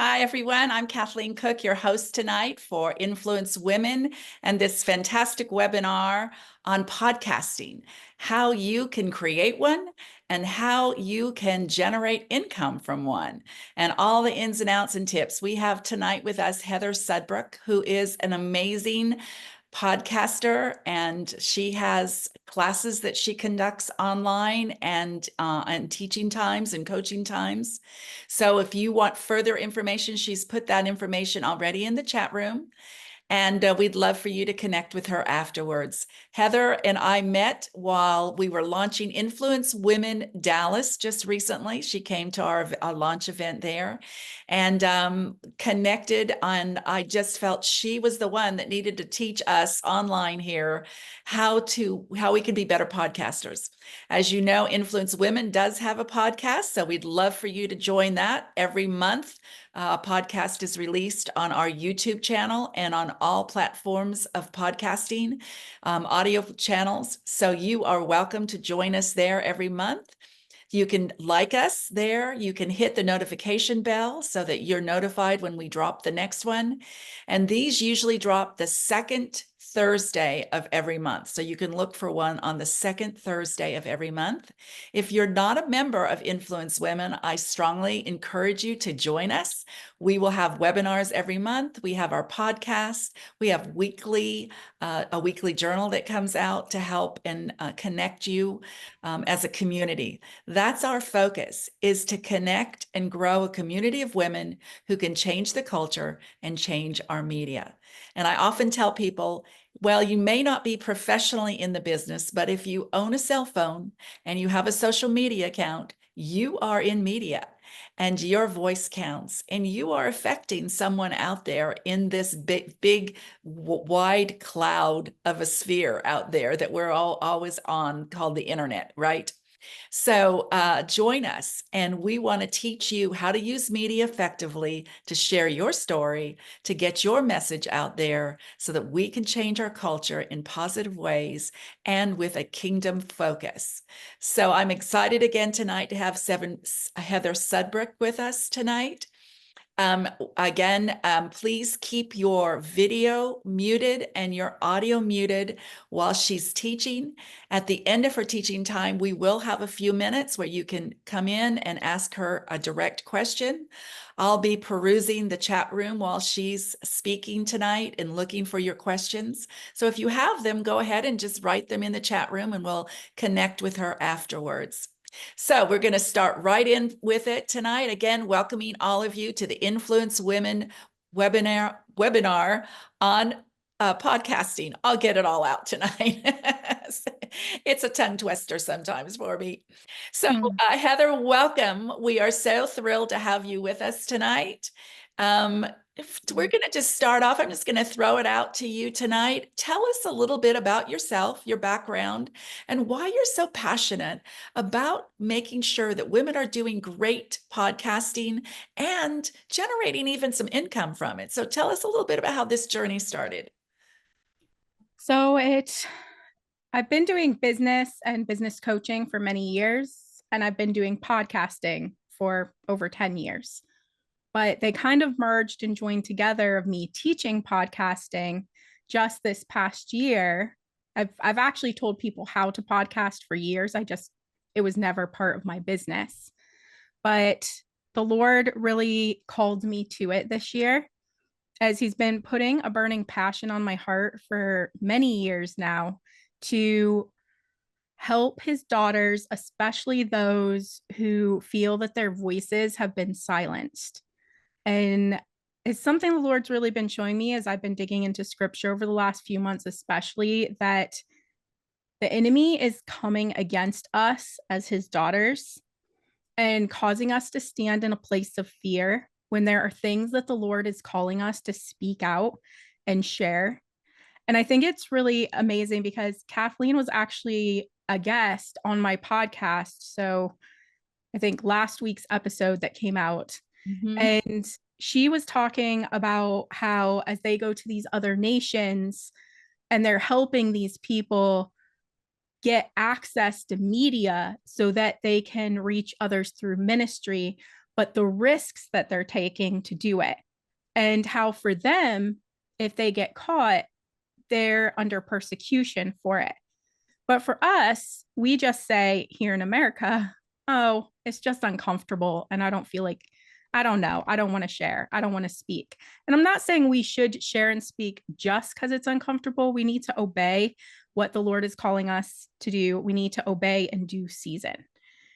Hi, everyone. I'm Kathleen Cooke, your host tonight for Influence Women and this fantastic webinar on podcasting, how you can create one and how you can generate income from one, and all the ins and outs and tips. We have tonight with us Heather Sudbrock, who is an amazing podcaster, and she has classes that she conducts online and teaching times and coaching times. So if you want further information, she's put that information already in the chat room. And we'd love for you to connect with her afterwards. Heather and I met while we were launching Influence Women Dallas just recently. She came to our launch event there and connected. And I just felt she was the one that needed to teach us online here how we can be better podcasters. As you know, Influence Women does have a podcast, so we'd love for you to join that every month. A podcast is released on our YouTube channel and on all platforms of podcasting, audio channels. So you are welcome to join us there every month. You can like us there. You can hit the notification bell so that you're notified when we drop the next one. And these usually drop the second Thursday of every month. So you can look for one on the second Thursday of every month. If you're not a member of Influence Women, I strongly encourage you to join us. We will have webinars every month. We have our podcast. We have a weekly journal that comes out to help and connect you as a community. That's our focus, is to connect and grow a community of women who can change the culture and change our media. And I often tell people, well, you may not be professionally in the business, but if you own a cell phone and you have a social media account, you are in media and your voice counts, and you are affecting someone out there in this big, wide cloud of a sphere out there that we're all always on, called the internet, right? So join us, and we want to teach you how to use media effectively to share your story, to get your message out there so that we can change our culture in positive ways and with a kingdom focus. So I'm excited again tonight to have Heather Sudbrock with us tonight. Again, please keep your video muted and your audio muted while she's teaching. At the end of her teaching time, we will have a few minutes where you can come in and ask her a direct question. I'll be perusing the chat room while she's speaking tonight and looking for your questions. So if you have them, go ahead and just write them in the chat room and we'll connect with her afterwards. So we're going to start right in with it tonight. Again, welcoming all of you to the Influence Women webinar on podcasting. I'll get it all out tonight. It's a tongue twister sometimes for me. So Heather, welcome. We are so thrilled to have you with us tonight. We're going to just start off. I'm just going to throw it out to you tonight. Tell us a little bit about yourself, your background, and why you're so passionate about making sure that women are doing great podcasting and generating even some income from it. So tell us a little bit about how this journey started. So I've been doing business and business coaching for many years, and I've been doing podcasting for over 10 years. But they kind of merged and joined together of me teaching podcasting just this past year. I've actually told people how to podcast for years. It was never part of my business. But the Lord really called me to it this year, as he's been putting a burning passion on my heart for many years now to help his daughters, especially those who feel that their voices have been silenced. And it's something the Lord's really been showing me as I've been digging into scripture over the last few months, especially, that the enemy is coming against us as his daughters and causing us to stand in a place of fear when there are things that the Lord is calling us to speak out and share. And I think it's really amazing because Kathleen was actually a guest on my podcast. So I think last week's episode that came out. And she was talking about how, as they go to these other nations and they're helping these people get access to media so that they can reach others through ministry, but the risks that they're taking to do it, and how for them, if they get caught, they're under persecution for it. But for us, we just say here in America, oh, it's just uncomfortable. And I don't feel like, I don't know. I don't want to share. I don't want to speak. And I'm not saying we should share and speak just because it's uncomfortable. We need to obey what the Lord is calling us to do. We need to obey in due season.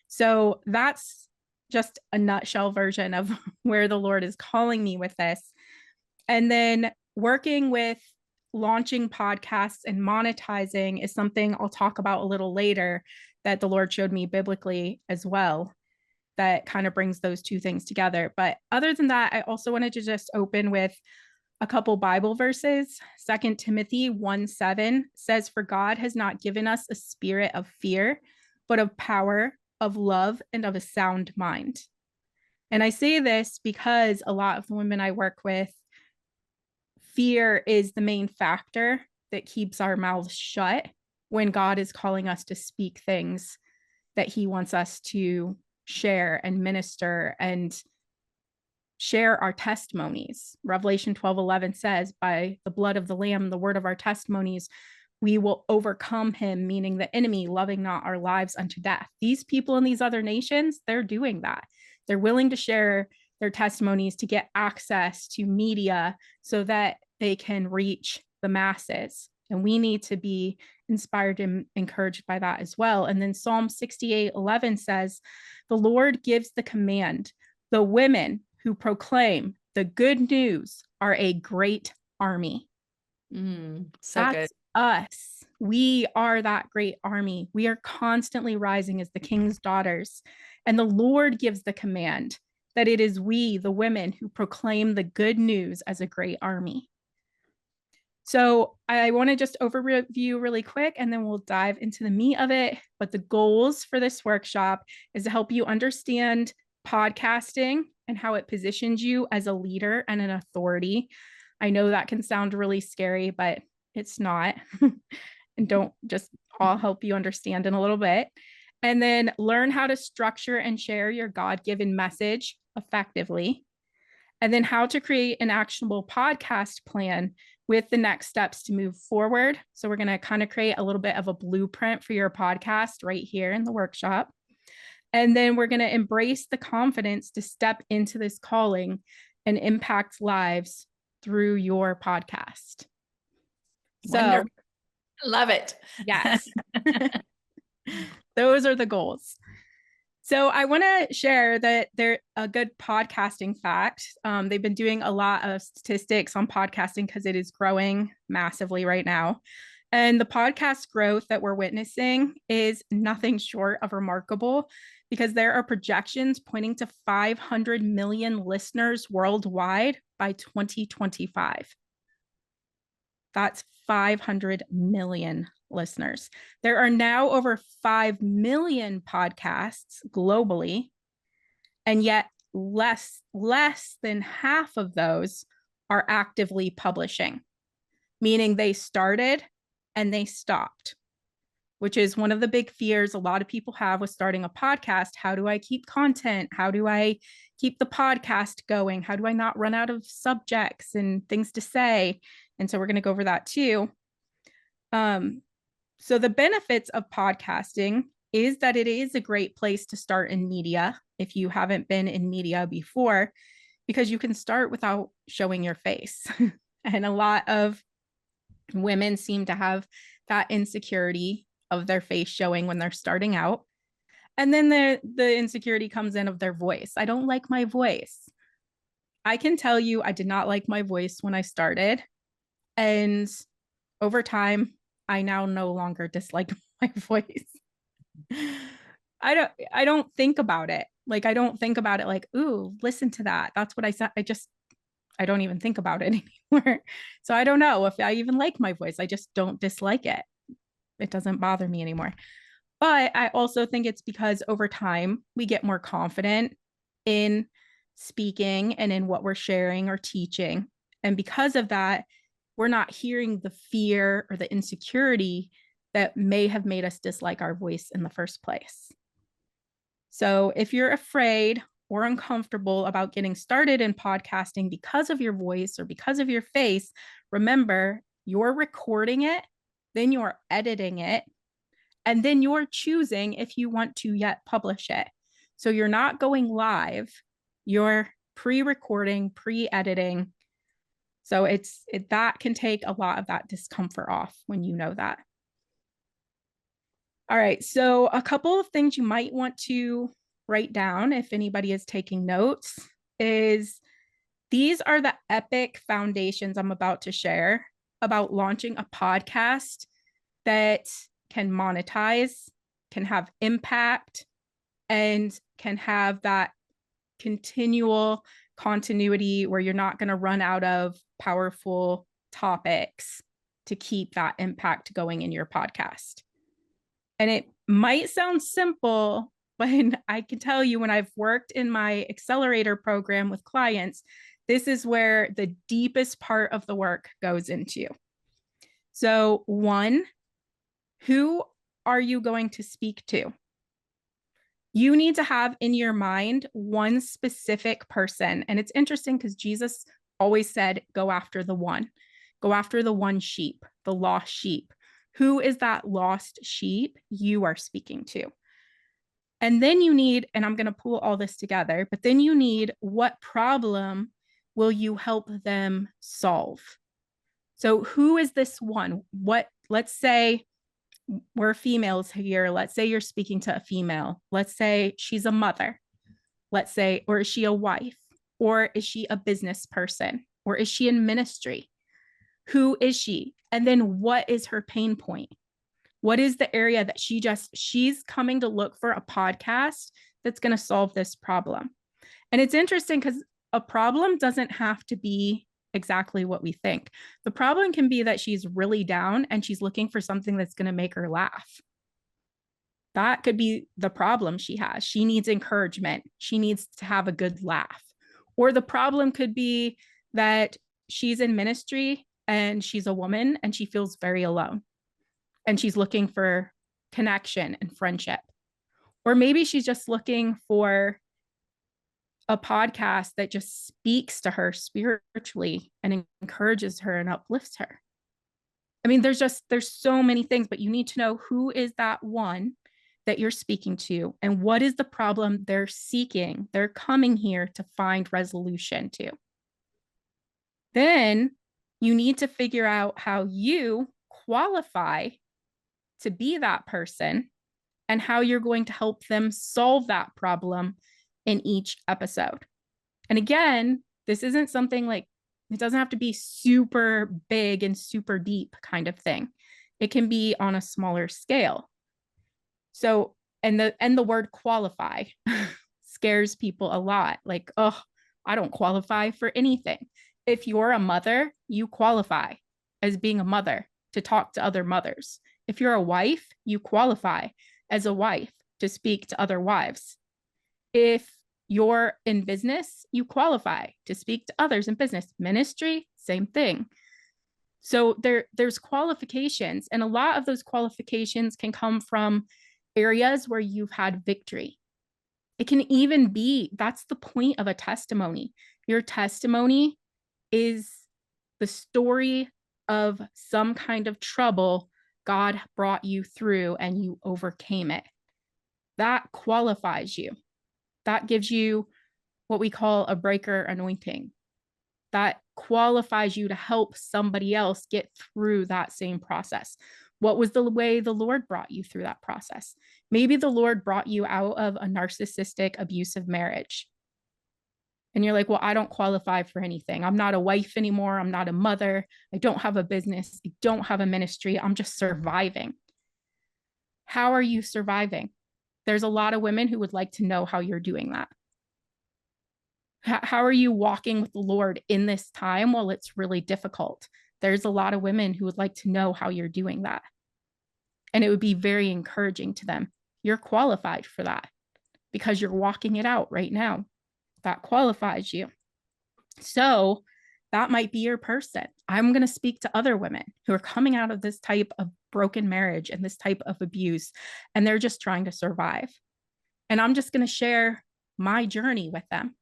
So that's just a nutshell version of where the Lord is calling me with this. And then working with launching podcasts and monetizing is something I'll talk about a little later that the Lord showed me biblically as well, that kind of brings those two things together. But other than that, I also wanted to just open with a couple Bible verses. 2 Timothy 1:7 says, "For God has not given us a spirit of fear, but of power, of love, and of a sound mind." And I say this because a lot of the women I work with, fear is the main factor that keeps our mouths shut when God is calling us to speak things that he wants us to share and minister and share our testimonies. Revelation 12:11 says, by the blood of the Lamb, the word of our testimonies, we will overcome him, meaning the enemy, loving not our lives unto death. These people in these other nations, they're doing that. They're willing to share their testimonies to get access to media so that they can reach the masses. And we need to be inspired and encouraged by that as well. And then Psalm 68:11 says, "The Lord gives the command. The women who proclaim the good news are a great army." So That's good. us. We are that great army. We are constantly rising as the king's daughters. And the Lord gives the command that it is we, the women, who proclaim the good news as a great army. So I want to just overview really quick, and then we'll dive into the meat of it. But the goals for this workshop is to help you understand podcasting and how it positions you as a leader and an authority. I know that can sound really scary, but it's not. And I'll help you understand in a little bit. And then learn how to structure and share your God-given message effectively. And then how to create an actionable podcast plan with the next steps to move forward. So we're going to kind of create a little bit of a blueprint for your podcast right here in the workshop. And then we're going to embrace the confidence to step into this calling and impact lives through your podcast. So, Wonderful. Love it. yes, those are the goals. So I want to share that they're a good podcasting fact. They've been doing a lot of statistics on podcasting because it is growing massively right now. And the podcast growth that we're witnessing is nothing short of remarkable, because there are projections pointing to 500 million listeners worldwide by 2025. That's 500 million listeners. There are now over 5 million podcasts globally, and yet less than half of those are actively publishing, meaning they started and they stopped, which is one of the big fears a lot of people have with starting a podcast. How do I keep content? How do I keep the podcast going? How do I not run out of subjects and things to say? And so we're going to go over that too. So the benefits of podcasting is that it is a great place to start in media if you haven't been in media before, because you can start without showing your face. And a lot of women seem to have that insecurity of their face showing when they're starting out. And then the insecurity comes in of their voice. I don't like my voice. I can tell you I did not like my voice when I started. And over time, I now no longer dislike my voice. I don't think about it. Like, I don't think about it like, ooh, listen to that. That's what I said. I don't even think about it anymore. So I don't know if I even like my voice. I just don't dislike it. It doesn't bother me anymore. But I also think it's because over time we get more confident in speaking and in what we're sharing or teaching. And because of that, we're not hearing the fear or the insecurity that may have made us dislike our voice in the first place. So if you're afraid or uncomfortable about getting started in podcasting because of your voice or because of your face, remember, you're recording it, then you're editing it, and then you're choosing if you want to yet publish it. So you're not going live, you're pre-recording, pre-editing. So that can take a lot of that discomfort off when you know that. All right, so a couple of things you might want to write down if anybody is taking notes is these are the epic foundations I'm about to share about launching a podcast that can monetize, can have impact, and can have that continual continuity where you're not going to run out of powerful topics to keep that impact going in your podcast. And it might sound simple, but I can tell you when I've worked in my accelerator program with clients, this is where the deepest part of the work goes into. So, one, who are you going to speak to? You need to have in your mind one specific person. And it's interesting because Jesus always said, go after the one sheep, the lost sheep. Who is that lost sheep you are speaking to? And then you need, and I'm going to pull all this together, but then you need what problem will you help them solve? So who is this one? Let's say we're females here. Let's say you're speaking to a female. Let's say she's a mother. Let's say, or is she a wife? Or is she a business person? Or is she in ministry? Who is she? And then what is her pain point? What is the area that she's coming to look for a podcast that's going to solve this problem? And it's interesting because a problem doesn't have to be exactly what we think. The problem can be that she's really down and she's looking for something that's going to make her laugh. That could be the problem she has. She needs encouragement. She needs to have a good laugh. Or the problem could be that she's in ministry and she's a woman and she feels very alone and she's looking for connection and friendship. Or maybe she's just looking for a podcast that just speaks to her spiritually and encourages her and uplifts her. I mean, there's so many things, but you need to know who is that one that you're speaking to and what is the problem they're seeking. They're coming here to find resolution to. Then you need to figure out how you qualify to be that person and how you're going to help them solve that problem in each episode. And again, this isn't something like, it doesn't have to be super big and super deep kind of thing. It can be on a smaller scale. So, and the word qualify scares people a lot. Like, oh, I don't qualify for anything. If you're a mother, you qualify as being a mother to talk to other mothers. If you're a wife, you qualify as a wife to speak to other wives. If you're in business, you qualify to speak to others in business. Ministry, same thing. So there's qualifications, and a lot of those qualifications can come from areas where you've had victory. It can even be, that's the point of a testimony. Your testimony is the story of some kind of trouble God brought you through and you overcame it. That qualifies you. That gives you what we call a breaker anointing. That qualifies you to help somebody else get through that same process. What was the way the Lord brought you through that process? Maybe the Lord brought you out of a narcissistic, abusive marriage. And you're like, well, I don't qualify for anything. I'm not a wife anymore. I'm not a mother. I don't have a business. I don't have a ministry. I'm just surviving. How are you surviving? There's a lot of women who would like to know how you're doing that. How are you walking with the Lord in this time while it's really difficult? There's a lot of women who would like to know how you're doing that. And it would be very encouraging to them. You're qualified for that because you're walking it out right now. That qualifies you. So that might be your person. I'm going to speak to other women who are coming out of this type of broken marriage and this type of abuse, and they're just trying to survive. And I'm just going to share my journey with them.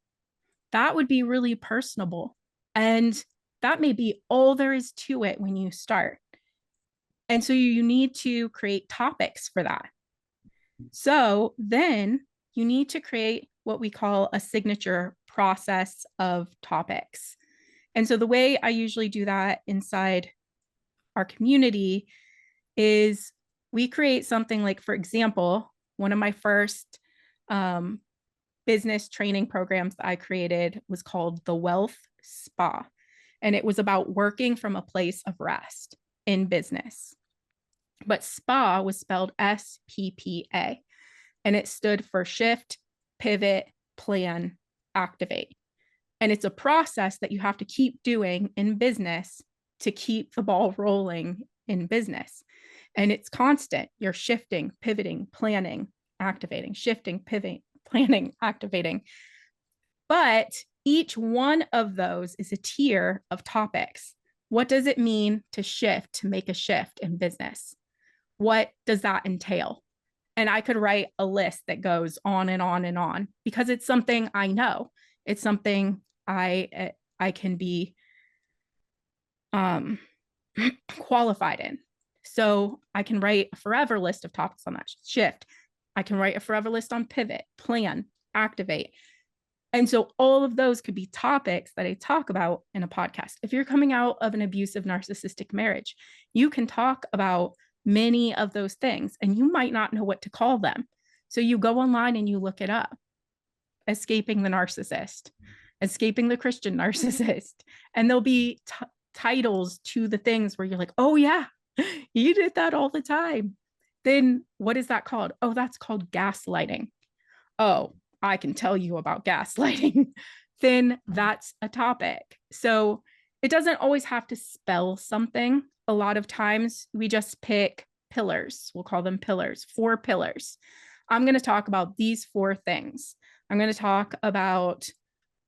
That would be really personable. And that may be all there is to it when you start. And so you need to create topics for that. So then you need to create what we call a signature process of topics. And so the way I usually do that inside our community is we create something like, for example, one of my first business training programs that I created was called the Wealth Spa. And it was about working from a place of rest in business. But SPA was spelled SPPA, and it stood for shift, pivot, plan, activate. And it's a process that you have to keep doing in business to keep the ball rolling in business. And it's constant. You're shifting, pivoting, planning, activating, shifting, pivoting, planning, activating. But each one of those is a tier of topics. What does it mean to shift, to make a shift in business? What does that entail? And I could write a list that goes on and on and on because it's something I know. It's something I can be qualified in. So I can write a forever list of topics on that shift. I can write a forever list on pivot, plan, activate. And so all of those could be topics that I talk about in a podcast. If you're coming out of an abusive narcissistic marriage, you can talk about many of those things and you might not know what to call them. So you go online and you look it up. Escaping the narcissist, escaping the Christian narcissist. And there'll be titles to the things where you're like, oh yeah, you did that all the time. Then what is that called? Oh, that's called gaslighting. Oh, I can tell you about gaslighting. Then that's a topic. So it doesn't always have to spell something. A lot of times we just pick pillars. We'll call them pillars, 4 pillars. I'm going to talk about these 4 things. I'm going to talk about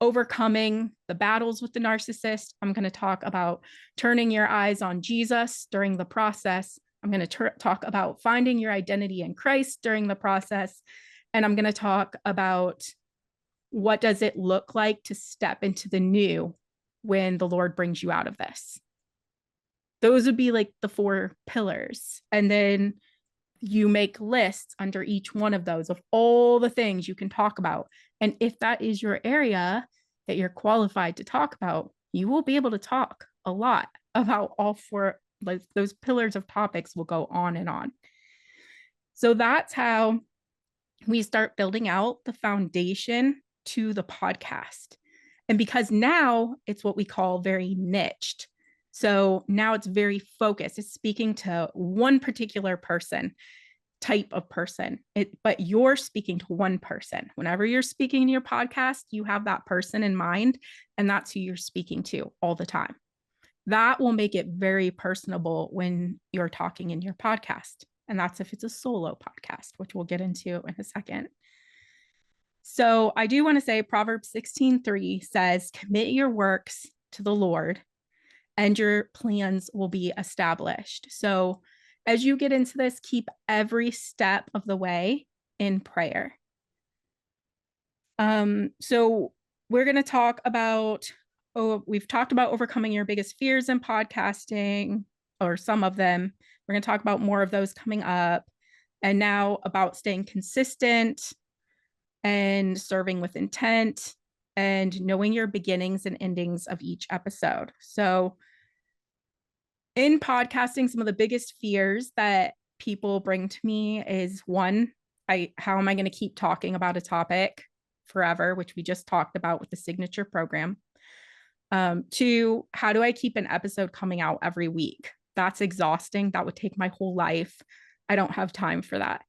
overcoming the battles with the narcissist. I'm going to talk about turning your eyes on Jesus during the process. I'm going to talk about finding your identity in Christ during the process. And I'm going to talk about what does it look like to step into the new when the Lord brings you out of this. Those would be like the 4 pillars. And then you make lists under each one of those of all the things you can talk about. And if that is your area that you're qualified to talk about, you will be able to talk a lot about all 4. Like those pillars of topics will go on and on. So that's how we start building out the foundation to the podcast. And because now it's what we call very niched. So now it's very focused. It's speaking to one particular type of person, but you're speaking to one person. Whenever you're speaking in your podcast, you have that person in mind, and that's who you're speaking to all the time. That will make it very personable when you're talking in your podcast. And that's if it's a solo podcast, which we'll get into in a second. So I do want to say Proverbs 16:3 says, commit your works to the Lord and your plans will be established. So as you get into this, keep every step of the way in prayer. So we're going to talk about, we've talked about overcoming your biggest fears in podcasting, or some of them. We're going to talk about more of those coming up. And now about staying consistent and serving with intent and knowing your beginnings and endings of each episode. So in podcasting, some of the biggest fears that people bring to me is 1, how am I going to keep talking about a topic forever, which we just talked about with the signature program. 2, how do I keep an episode coming out every week? That's exhausting. That would take my whole life. I don't have time for that.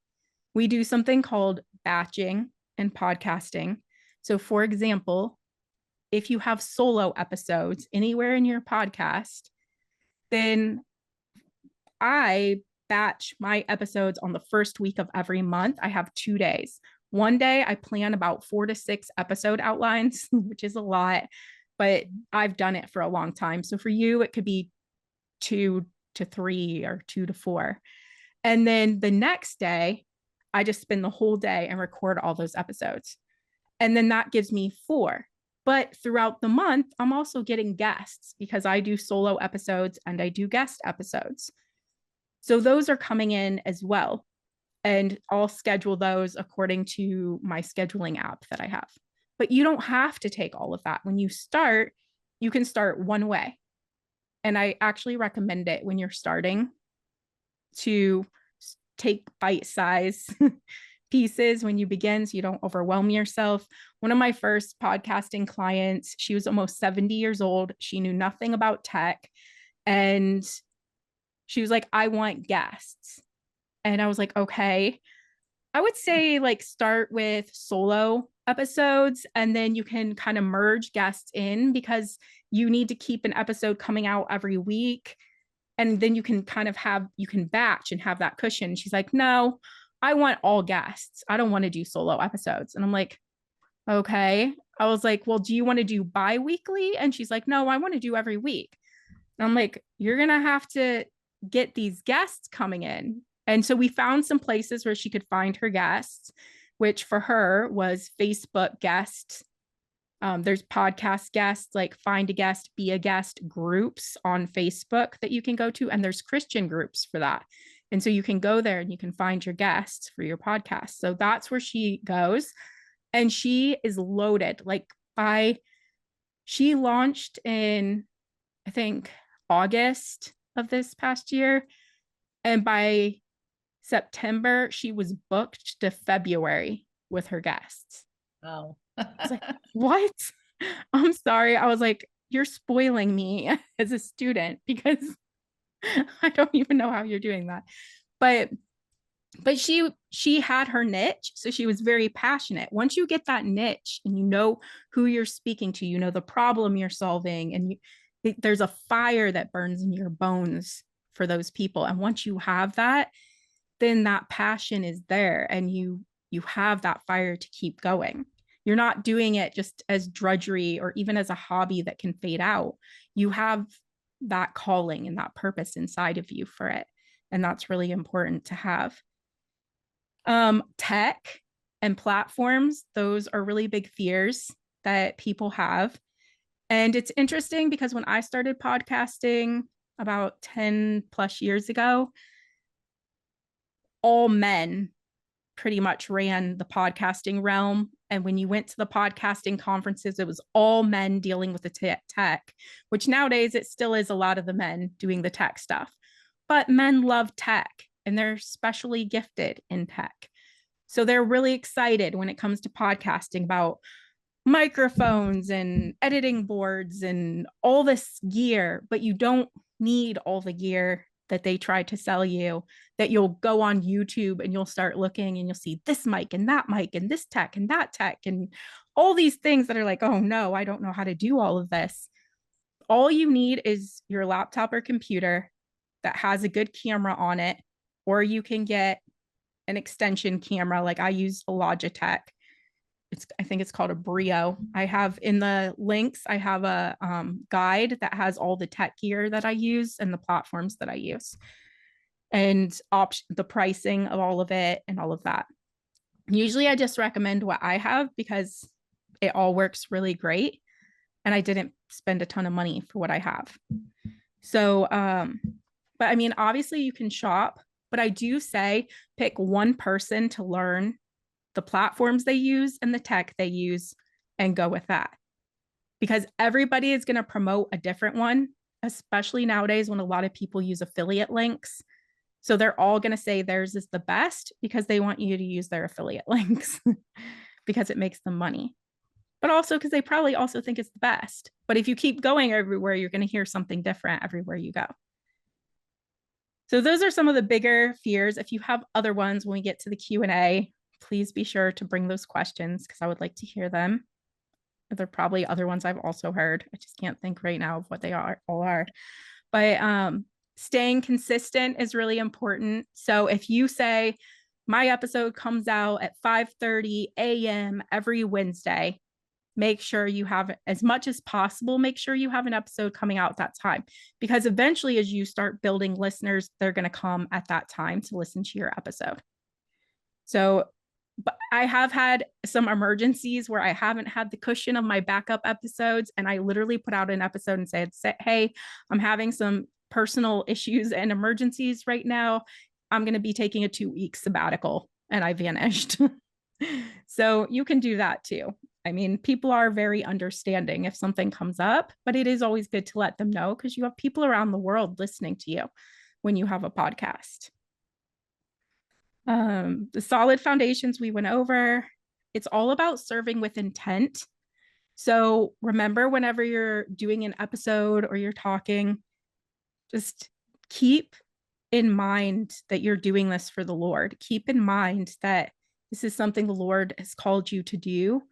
We do something called batching in podcasting. So for example, if you have solo episodes anywhere in your podcast, then I batch my episodes on the first week of every month. I have 2 days. One day I plan about 4 to 6 episode outlines, which is a lot, but I've done it for a long time. So for you, it could be 2 to 3 or 2 to 4. And then the next day, I just spend the whole day and record all those episodes. And then that gives me 4. But throughout the month, I'm also getting guests because I do solo episodes and I do guest episodes. So those are coming in as well. And I'll schedule those according to my scheduling app that I have. But you don't have to take all of that. When you start, you can start one way. And I actually recommend it when you're starting to take bite-size pieces when you begin so you don't overwhelm yourself. One of my first podcasting clients, she was almost 70 years old. She knew nothing about tech. And she was like, I want guests. And I was like, okay. I would say like start with solo episodes and then you can kind of merge guests in because you need to keep an episode coming out every week. And then you can kind of you can batch and have that cushion. She's like, no, I want all guests. I don't want to do solo episodes. And I'm like, okay. I was like, well, do you want to do bi-weekly? And she's like, no, I want to do every week. And I'm like, you're going to have to get these guests coming in. And so we found some places where she could find her guests, which for her was Facebook guests. There's podcast guests, like find a guest, be a guest groups on Facebook that you can go to. And there's Christian groups for that. And so you can go there and you can find your guests for your podcast. So that's where she goes. And she is loaded. She launched in, I think, August of this past year. And by September, she was booked to February with her guests. Oh. I was like, what? I'm sorry. I was like, you're spoiling me as a student because I don't even know how you're doing that. But she had her niche, so she was very passionate. Once you get that niche and you know who you're speaking to, you know the problem you're solving, and there's a fire that burns in your bones for those people. And once you have that, then that passion is there and you have that fire to keep going. You're not doing it just as drudgery or even as a hobby that can fade out. You have that calling and that purpose inside of you for it. And that's really important to have. Tech and platforms, those are really big fears that people have. And it's interesting because when I started podcasting about 10 plus years ago, all men pretty much ran the podcasting realm. And when you went to the podcasting conferences, it was all men dealing with the tech, which nowadays it still is a lot of the men doing the tech stuff. But men love tech and they're specially gifted in tech. So they're really excited when it comes to podcasting about microphones and editing boards and all this gear, but you don't need all the gear that they try to sell you, that you'll go on YouTube and you'll start looking and you'll see this mic and that mic and this tech and that tech and all these things that are like, oh no, I don't know how to do all of this. All you need is your laptop or computer that has a good camera on it, or you can get an extension camera. Like I use a Logitech. I think it's called a Brio. I have in the links, I have a guide that has all the tech gear that I use and the platforms that I use and the pricing of all of it and all of that. Usually I just recommend what I have because it all works really great. And I didn't spend a ton of money for what I have. So, but I mean, obviously you can shop, but I do say pick one person to learn the platforms they use and the tech they use and go with that. Because everybody is going to promote a different one, especially nowadays when a lot of people use affiliate links. So they're all going to say theirs is the best because they want you to use their affiliate links because it makes them money. But also because they probably also think it's the best. But if you keep going everywhere, you're going to hear something different everywhere you go. So those are some of the bigger fears. If you have other ones when we get to the Q&A, please be sure to bring those questions because I would like to hear them. There are probably other ones I've also heard. I just can't think right now of what they all are. But staying consistent is really important. So if you say my episode comes out at 5:30 a.m. every Wednesday, make sure you have, as much as possible, make sure you have an episode coming out at that time. Because eventually, as you start building listeners, they're going to come at that time to listen to your episode. So, but I have had some emergencies where I haven't had the cushion of my backup episodes, and I literally put out an episode and said, hey, I'm having some personal issues and emergencies right now. I'm going to be taking a 2-week sabbatical, and I vanished. So you can do that too. I mean, people are very understanding if something comes up, but it is always good to let them know because you have people around the world listening to you when you have a podcast. The solid foundations we went over, it's all about serving with intent. So remember, whenever you're doing an episode or you're talking, just keep in mind that you're doing this for the Lord. Keep in mind that this is something the Lord has called you to do,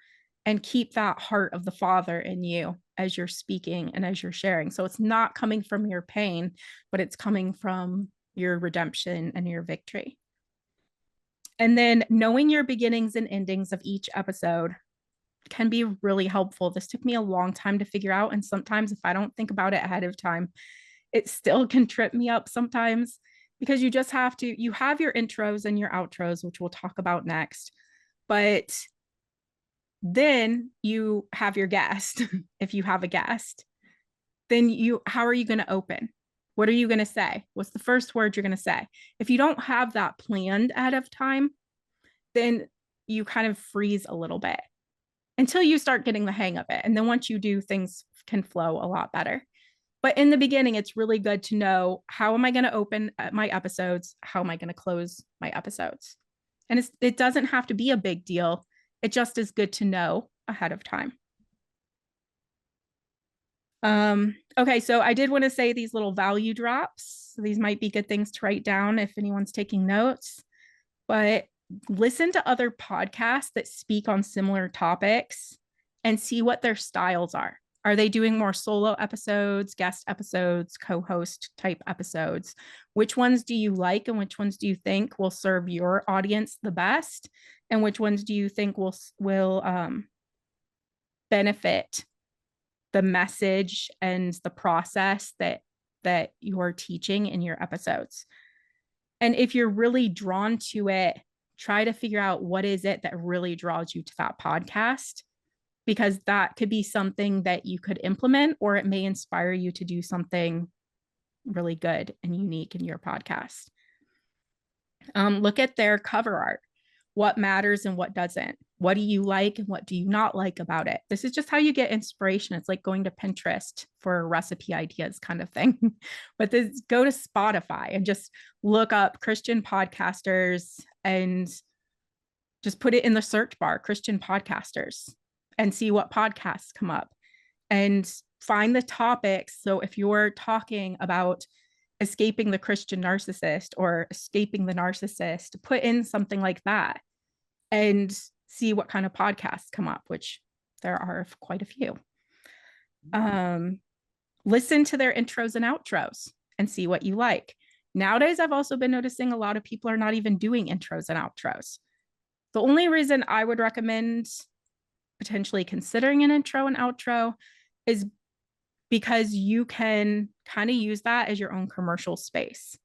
and keep that heart of the Father in you as you're speaking and as you're sharing. So it's not coming from your pain, but it's coming from your redemption and your victory. And then knowing your beginnings and endings of each episode can be really helpful. This took me a long time to figure out. And sometimes if I don't think about it ahead of time, it still can trip me up sometimes, because you just have to, you have your intros and your outros, which we'll talk about next. But then you have your guest. If you have a guest, then how are you going to open? What are you going to say? What's the first word you're going to say? If you don't have that planned ahead of time, then you kind of freeze a little bit until you start getting the hang of it. And then once you do, things can flow a lot better. But in the beginning, it's really good to know, how am I going to open my episodes? How am I going to close my episodes? And it doesn't have to be a big deal. It just is good to know ahead of time. Okay, so I did want to say these little value drops. These might be good things to write down if anyone's taking notes, but listen to other podcasts that speak on similar topics and see what their styles are. Are they doing more solo episodes, guest episodes, co-host type episodes? Which ones do you like, and which ones do you think will serve your audience the best? And which ones do you think will benefit the message and the process that you're teaching in your episodes? And if you're really drawn to it, try to figure out what is it that really draws you to that podcast, because that could be something that you could implement, or it may inspire you to do something really good and unique in your podcast. Look at their cover art. What matters and what doesn't? What do you like and what do you not like about it? This is just how you get inspiration. It's like going to Pinterest for recipe ideas kind of thing. But go to Spotify and just look up Christian podcasters and just put it in the search bar, Christian podcasters, and see what podcasts come up and find the topics. So if you're talking about escaping the Christian narcissist or escaping the narcissist, put in something like that and see what kind of podcasts come up, which there are quite a few. Listen to their intros and outros and see what you like. Nowadays, I've also been noticing a lot of people are not even doing intros and outros. The only reason I would recommend potentially considering an intro and outro is because you can kind of use that as your own commercial space.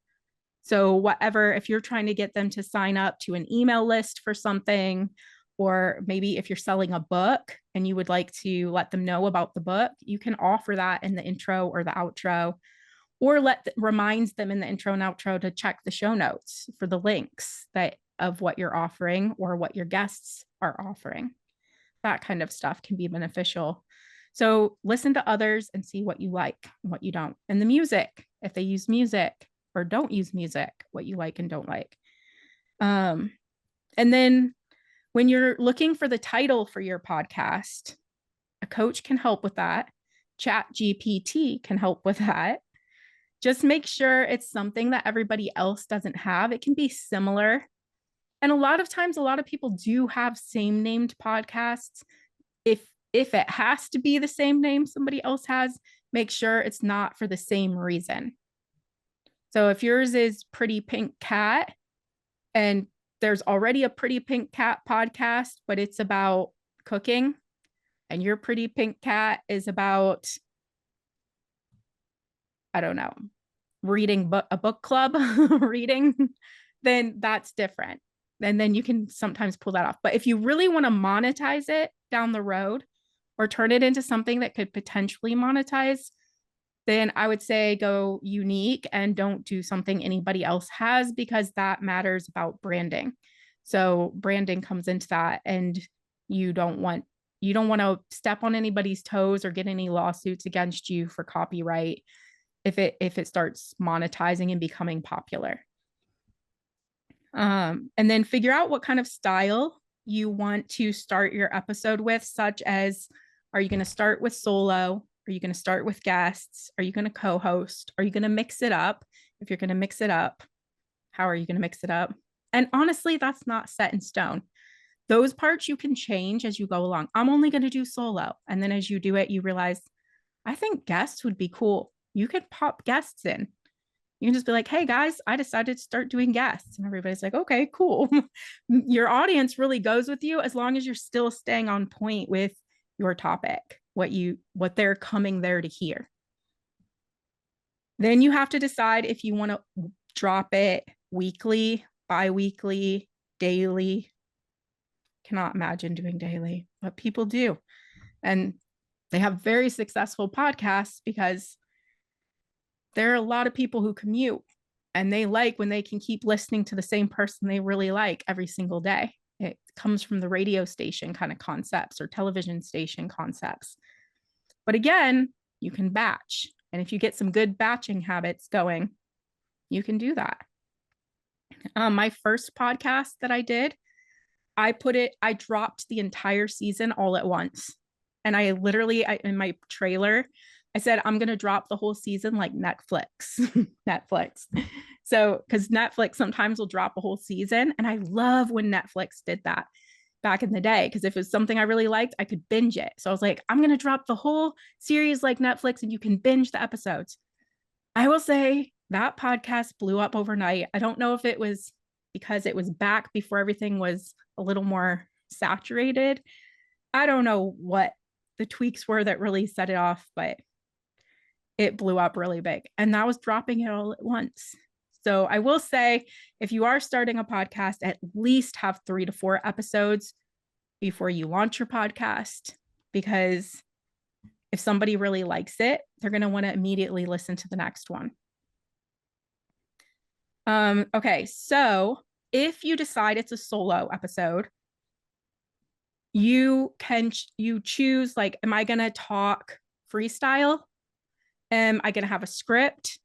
So whatever, if you're trying to get them to sign up to an email list for something, or maybe if you're selling a book and you would like to let them know about the book, you can offer that in the intro or the outro, or reminds them in the intro and outro to check the show notes for the links of what you're offering or what your guests are offering. That kind of stuff can be beneficial. So listen to others and see what you like and what you don't. And the music, if they use music or don't use music, what you like and don't like. And then when you're looking for the title for your podcast, a coach can help with that. ChatGPT can help with that. Just make sure it's something that everybody else doesn't have. It can be similar. And a lot of times, a lot of people do have same named podcasts. If it has to be the same name somebody else has, make sure it's not for the same reason. So if yours is Pretty Pink Cat and there's already a Pretty Pink Cat podcast, but it's about cooking, and your Pretty Pink Cat is about, I don't know, reading a book club reading, then that's different. And then you can sometimes pull that off. But if you really want to monetize it down the road or turn it into something that could potentially monetize, then I would say go unique and don't do something anybody else has, because that matters about branding. So branding comes into that, and you don't want to step on anybody's toes or get any lawsuits against you for copyright if it starts monetizing and becoming popular. And then figure out what kind of style you want to start your episode with, such as, are you going to start with solo? Are you going to start with guests? Are you going to co-host? Are you going to mix it up? If you're going to mix it up, how are you going to mix it up? And honestly, that's not set in stone. Those parts you can change as you go along. I'm only going to do solo. And then as you do it, you realize, I think guests would be cool. You could pop guests in. You can just be like, hey guys, I decided to start doing guests. And everybody's like, okay, cool. Your audience really goes with you as long as you're still staying on point with your topic, what they're coming there to hear. Then you have to decide if you want to drop it weekly, bi-weekly, daily. Cannot imagine doing daily, but people do. And they have very successful podcasts because there are a lot of people who commute, and they like when they can keep listening to the same person they really like every single day. It comes from the radio station kind of concepts or television station concepts. But again, you can batch. And if you get some good batching habits going, you can do that. My first podcast that I did, I dropped the entire season all at once. And I in my trailer, I said, I'm going to drop the whole season like Netflix. Netflix. So, because Netflix sometimes will drop a whole season. And I love when Netflix did that back in the day, because if it was something I really liked, I could binge it. So I was like, I'm going to drop the whole series like Netflix and you can binge the episodes. I will say that podcast blew up overnight. I don't know if it was because it was back before everything was a little more saturated. I don't know what the tweaks were that really set it off, but it blew up really big. And that was dropping it all at once. So I will say, if you are starting a podcast, at least have 3 to 4 episodes before you launch your podcast, because if somebody really likes it, they're going to want to immediately listen to the next one. Okay, so if you decide it's a solo episode, you choose, like, am I going to talk freestyle? Am I going to have a script?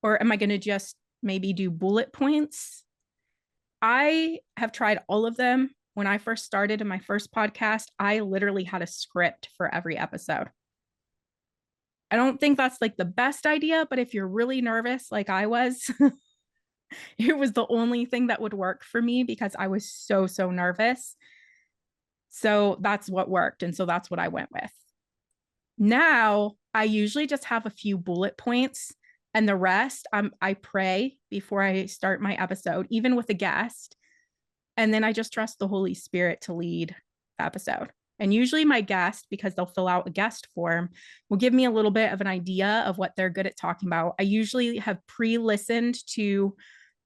Or am I going to just maybe do bullet points? I have tried all of them. When I first started in my first podcast, I literally had a script for every episode. I don't think that's like the best idea, but if you're really nervous, like I was, it was the only thing that would work for me because I was so nervous. So that's what worked. And so that's what I went with. Now, I usually just have a few bullet points, and the rest, I pray before I start my episode, even with a guest. And then I just trust the Holy Spirit to lead the episode. And usually my guest, because they'll fill out a guest form, will give me a little bit of an idea of what they're good at talking about. I usually have pre-listened to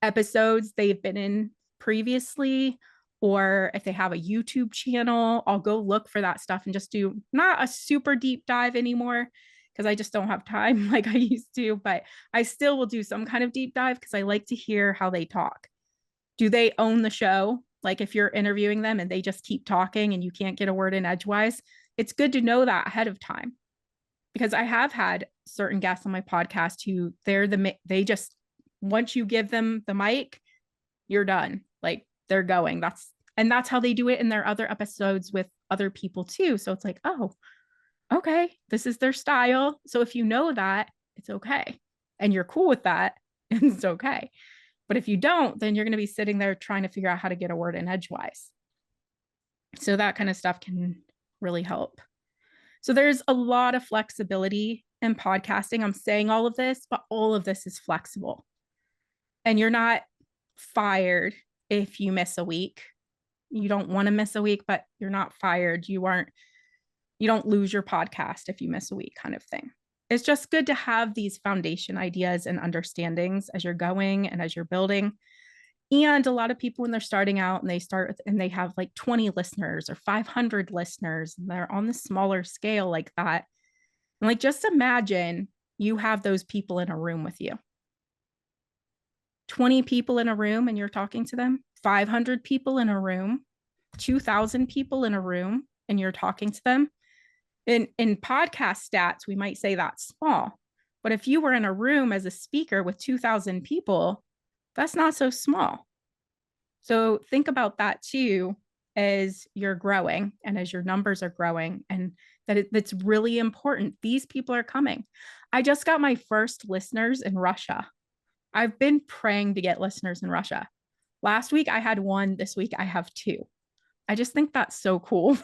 episodes they've been in previously, or if they have a YouTube channel, I'll go look for that stuff and just do not a super deep dive anymore, because I just don't have time like I used to, but I still will do some kind of deep dive because I like to hear how they talk. Do they own the show? Like if you're interviewing them and they just keep talking and you can't get a word in edgewise, it's good to know that ahead of time, because I have had certain guests on my podcast who they just, once you give them the mic, you're done. Like they're going. That's how they do it in their other episodes with other people too. So it's like, oh, okay, this is their style. So if you know that, it's okay. And you're cool with that, it's okay. But if you don't, then you're going to be sitting there trying to figure out how to get a word in edgewise. So that kind of stuff can really help. So there's a lot of flexibility in podcasting. I'm saying all of this, but all of this is flexible. And you're not fired if you miss a week. You don't want to miss a week, but you're not fired. You don't lose your podcast if you miss a week, kind of thing. It's just good to have these foundation ideas and understandings as you're going and as you're building. And a lot of people, when they're starting out and they have like 20 listeners or 500 listeners, and they're on the smaller scale like that. And like, just imagine you have those people in a room with you. 20 people in a room and you're talking to them, 500 people in a room, 2,000 people in a room and you're talking to them. In podcast stats, we might say that's small. But if you were in a room as a speaker with 2,000 people, that's not so small. So think about that too as you're growing and as your numbers are growing, and that's really important. These people are coming. I just got my first listeners in Russia. I've been praying to get listeners in Russia. Last week I had one. This week I have two. I just think that's so cool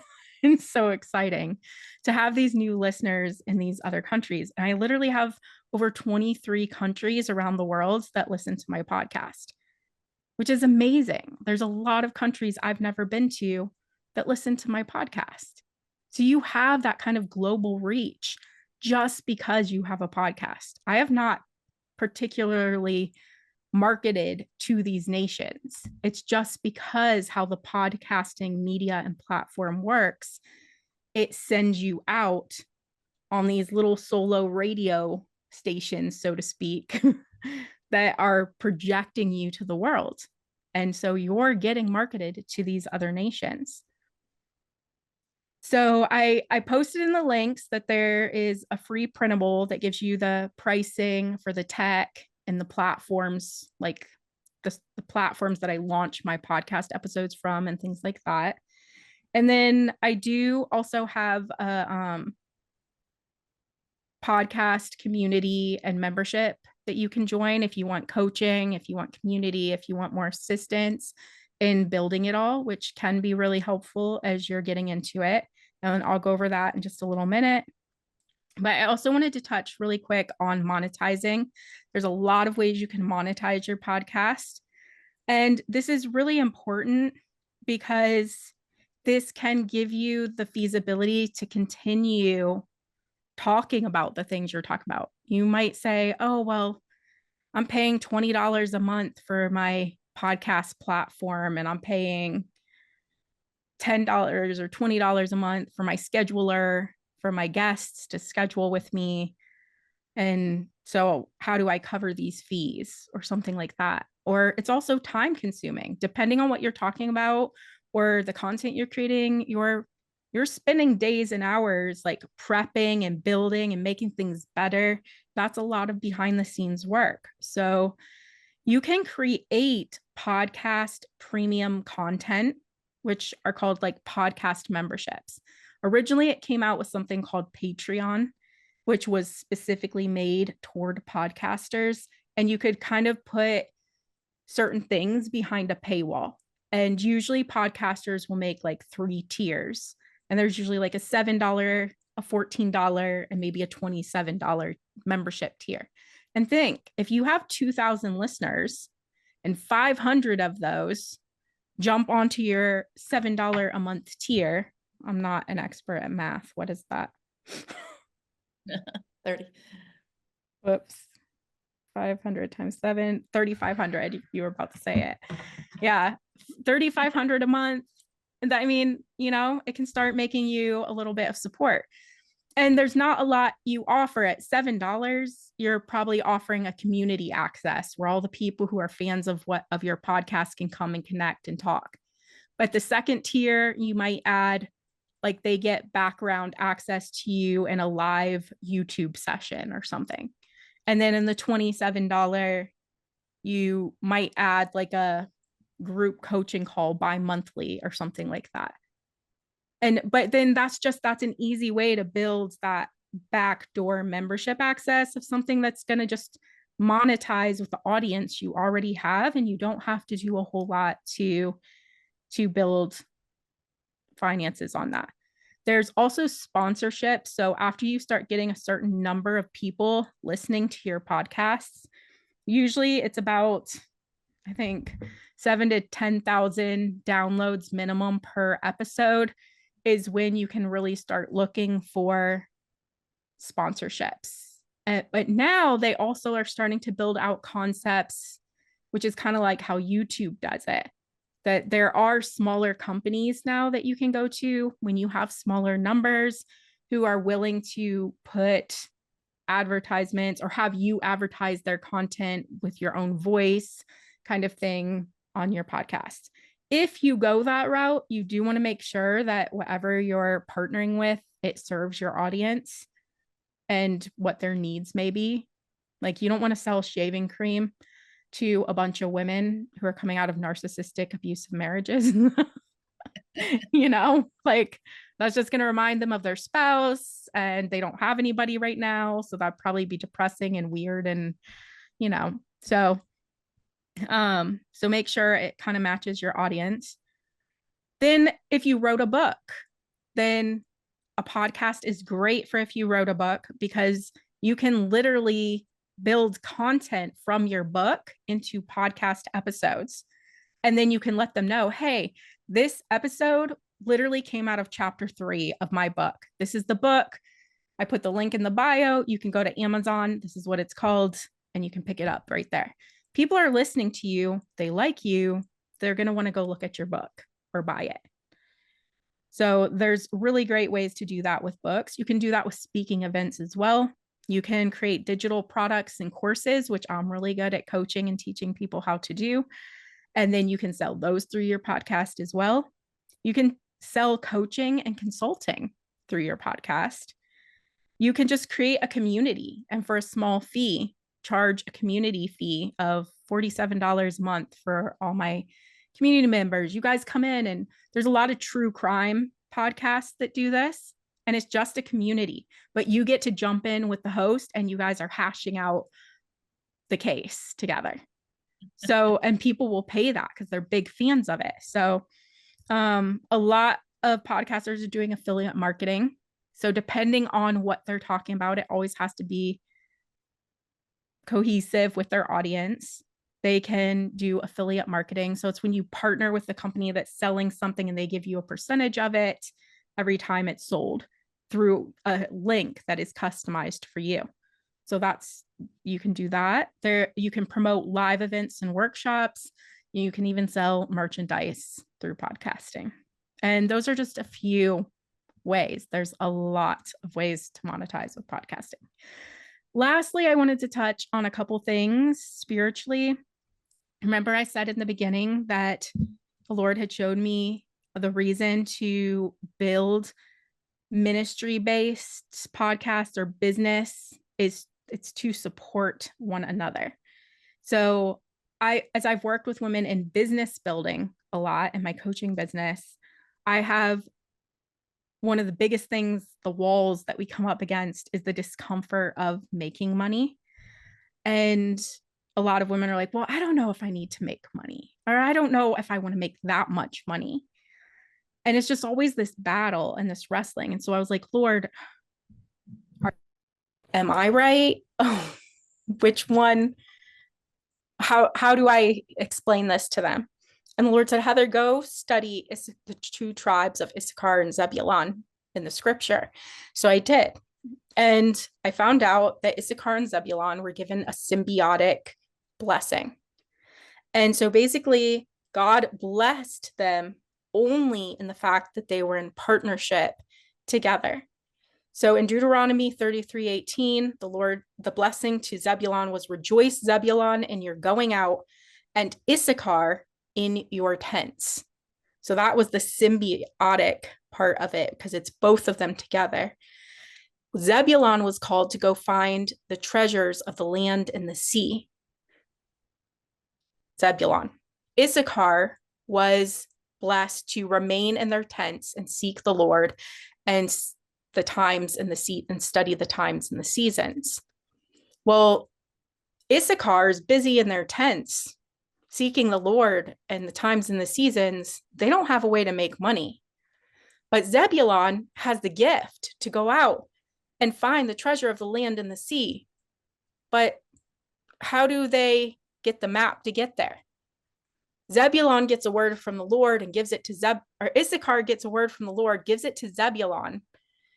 and so exciting to have these new listeners in these other countries. And I literally have over 23 countries around the world that listen to my podcast, which is amazing. There's a lot of countries I've never been to that listen to my podcast. So you have that kind of global reach just because you have a podcast. I have not particularly marketed to these nations. It's just because how the podcasting media and platform works, it sends you out on these little solo radio stations, so to speak, that are projecting you to the world. And so you're getting marketed to these other nations. So I posted in the links that there is a free printable that gives you the pricing for the tech and the platforms, like the platforms that I launch my podcast episodes from and things like that. And then I do also have a podcast community and membership that you can join if you want coaching, if you want community, if you want more assistance in building it all, which can be really helpful as you're getting into it. And I'll go over that in just a little minute. But I also wanted to touch really quick on monetizing. There's a lot of ways you can monetize your podcast. And this is really important because this can give you the feasibility to continue talking about the things you're talking about. You might say, oh, well, I'm paying $20 a month for my podcast platform, and I'm paying $10 or $20 a month for my scheduler, for my guests to schedule with me. And so how do I cover these fees or something like that? Or it's also time consuming, depending on what you're talking about or the content you're creating. You're spending days and hours like prepping and building and making things better. That's a lot of behind the scenes work. So you can create podcast premium content, which are called like podcast memberships. Originally, it came out with something called Patreon, which was specifically made toward podcasters. And you could kind of put certain things behind a paywall. And usually podcasters will make like 3 tiers. And there's usually like a $7, a $14, and maybe a $27 membership tier. And think, if you have 2,000 listeners and 500 of those jump onto your $7 a month tier. I'm not an expert at math. What is that? 30. Whoops. 500 times 7, 3,500. You were about to say it. Yeah. 3,500 a month. And that, I mean, it can start making you a little bit of support. And there's not a lot you offer at $7. You're probably offering a community access where all the people who are fans of your podcast can come and connect and talk. But the second tier, you might add, like, they get background access to you in a live YouTube session or something. And then in the $27, you might add like a group coaching call bi-monthly or something like that. But then that's an easy way to build that backdoor membership access of something that's going to just monetize with the audience you already have, and you don't have to do a whole lot to build finances on that. There's also sponsorship. So after you start getting a certain number of people listening to your podcasts, usually it's about, I think, 7,000 to 10,000 downloads minimum per episode is when you can really start looking for sponsorships. But now they also are starting to build out concepts which is kind of like how YouTube does it. That there are smaller companies now that you can go to when you have smaller numbers who are willing to put advertisements or have you advertise their content with your own voice kind of thing on your podcast. If you go that route, you do want to make sure that whatever you're partnering with, it serves your audience and what their needs may be. Like, you don't want to sell shaving cream to a bunch of women who are coming out of narcissistic, abusive marriages. Like, that's just going to remind them of their spouse and they don't have anybody right now. So that'd probably be depressing and weird. And, so make sure it kind of matches your audience. Then if you wrote a book, then a podcast is great for if you wrote a book, because you can literally build content from your book into podcast episodes. And then you can let them know, hey, this episode literally came out of chapter 3 of my book. This is the book. I put the link in the bio. You can go to Amazon. This is what it's called. And you can pick it up right there. People are listening to you. They like you. They're going to want to go look at your book or buy it. So there's really great ways to do that with books. You can do that with speaking events as well. You can create digital products and courses, which I'm really good at coaching and teaching people how to do. And then you can sell those through your podcast as well. You can sell coaching and consulting through your podcast. You can just create a community, and for a small fee, charge a community fee of $47 a month for all my community members. You guys come in, and there's a lot of true crime podcasts that do this, and it's just a community, but you get to jump in with the host and you guys are hashing out the case together. So, and people will pay that because they're big fans of it. So a lot of podcasters are doing affiliate marketing. So depending on what they're talking about, it always has to be cohesive with their audience. They can do affiliate marketing. So it's when you partner with the company that's selling something and they give you a percentage of it every time it's sold through a link that is customized for you. So you can do that. You can promote live events and workshops. You can even sell merchandise through podcasting. And those are just a few ways. There's a lot of ways to monetize with podcasting. Lastly, I wanted to touch on a couple things spiritually. Remember, I said in the beginning that the Lord had showed me the reason to build ministry-based podcasts or business is it's to support one another. So as I've worked with women in business building a lot in my coaching business, I have one of the biggest things, the walls that we come up against is the discomfort of making money. And a lot of women are like, well, I don't know if I need to make money, or I don't know if I want to make that much money. And it's just always this battle and this wrestling. And so I was like, Lord, am I right? Oh, which one? How do I explain this to them? And the Lord said, Heather, go study the 2 tribes of Issachar and Zebulun in the scripture. So I did. And I found out that Issachar and Zebulun were given a symbiotic blessing. And so basically, God blessed them only in the fact that they were in partnership together. So in Deuteronomy 33:18, the blessing to Zebulun was, rejoice, Zebulun, in your going out, and Issachar in your tents. So that was the symbiotic part of it, because it's both of them together. Zebulun was called to go find the treasures of the land and the sea. Zebulun. Issachar was blessed to remain in their tents and seek the Lord and the times and and study the times and the seasons. Well, Issachar is busy in their tents seeking the Lord and the times and the seasons. They don't have a way to make money. But Zebulun has the gift to go out and find the treasure of the land and the sea. But how do they get the map to get there? Zebulun gets a word from the Lord and gives it to Issachar gets a word from the Lord, gives it to Zebulun,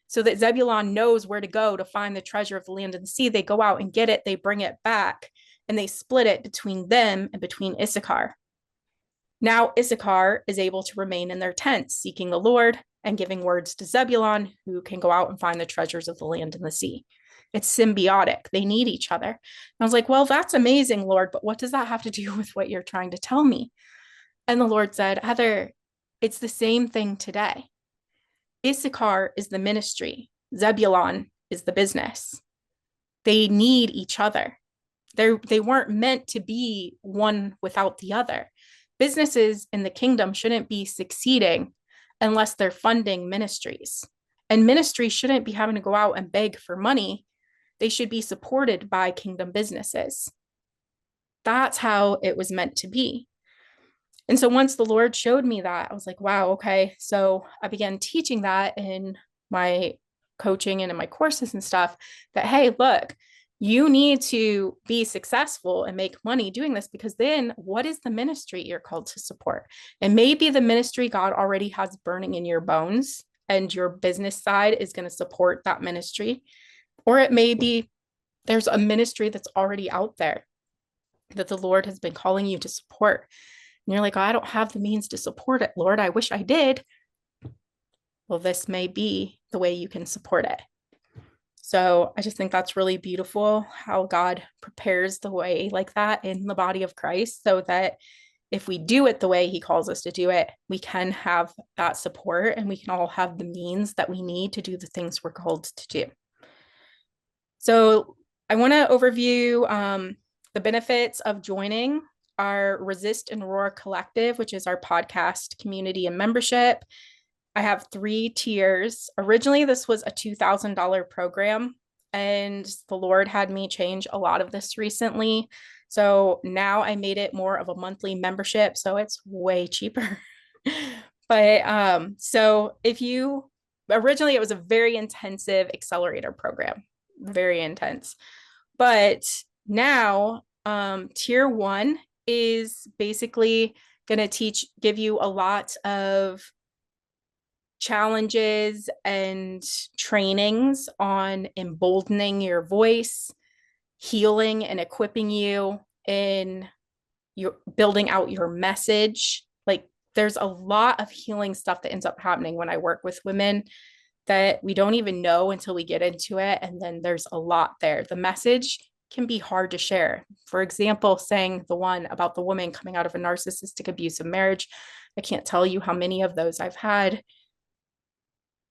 so that Zebulun knows where to go to find the treasure of the land and the sea. They go out and get it. They bring it back. and they split it between them and between Issachar. Now Issachar is able to remain in their tents, seeking the Lord and giving words to Zebulon, who can go out and find the treasures of the land and the sea. It's symbiotic. They need each other. And I was like, well, that's amazing, Lord, but what does that have to do with what you're trying to tell me? And the Lord said, Heather, it's the same thing today. Issachar is the ministry. Zebulon is the business. They need each other. They weren't meant to be one without the other. Businesses in the kingdom shouldn't be succeeding unless they're funding ministries. And ministries shouldn't be having to go out and beg for money. They should be supported by kingdom businesses. That's how it was meant to be. And so once the Lord showed me that, I was like, wow, okay. So I began teaching that in my coaching and in my courses and stuff, that, hey, look, you need to be successful and make money doing this, because then what is the ministry you're called to support? And maybe the ministry God already has burning in your bones, and your business side is going to support that ministry. Or it may be there's a ministry that's already out there that the Lord has been calling you to support. And you're like, oh, I don't have the means to support it, Lord. I wish I did. Well, this may be the way you can support it. So I just think that's really beautiful how God prepares the way like that in the body of Christ, so that if we do it the way he calls us to do it, we can have that support and we can all have the means that we need to do the things we're called to do. So I want to overview the benefits of joining our Resist and Roar Collective, which is our podcast community and membership. I have 3 tiers. Originally, this was a $2,000 program, and the Lord had me change a lot of this recently. So now I made it more of a monthly membership, so it's way cheaper. But so if you, originally it was a very intensive accelerator program, very intense. But now tier 1 is basically going to give you a lot of challenges and trainings on emboldening your voice, healing and equipping you in your building out your message. Like, there's a lot of healing stuff that ends up happening when I work with women that we don't even know until we get into it. And then there's a lot there. The message can be hard to share. For example, saying the one about the woman coming out of a narcissistic abusive marriage, I can't tell you how many of those I've had.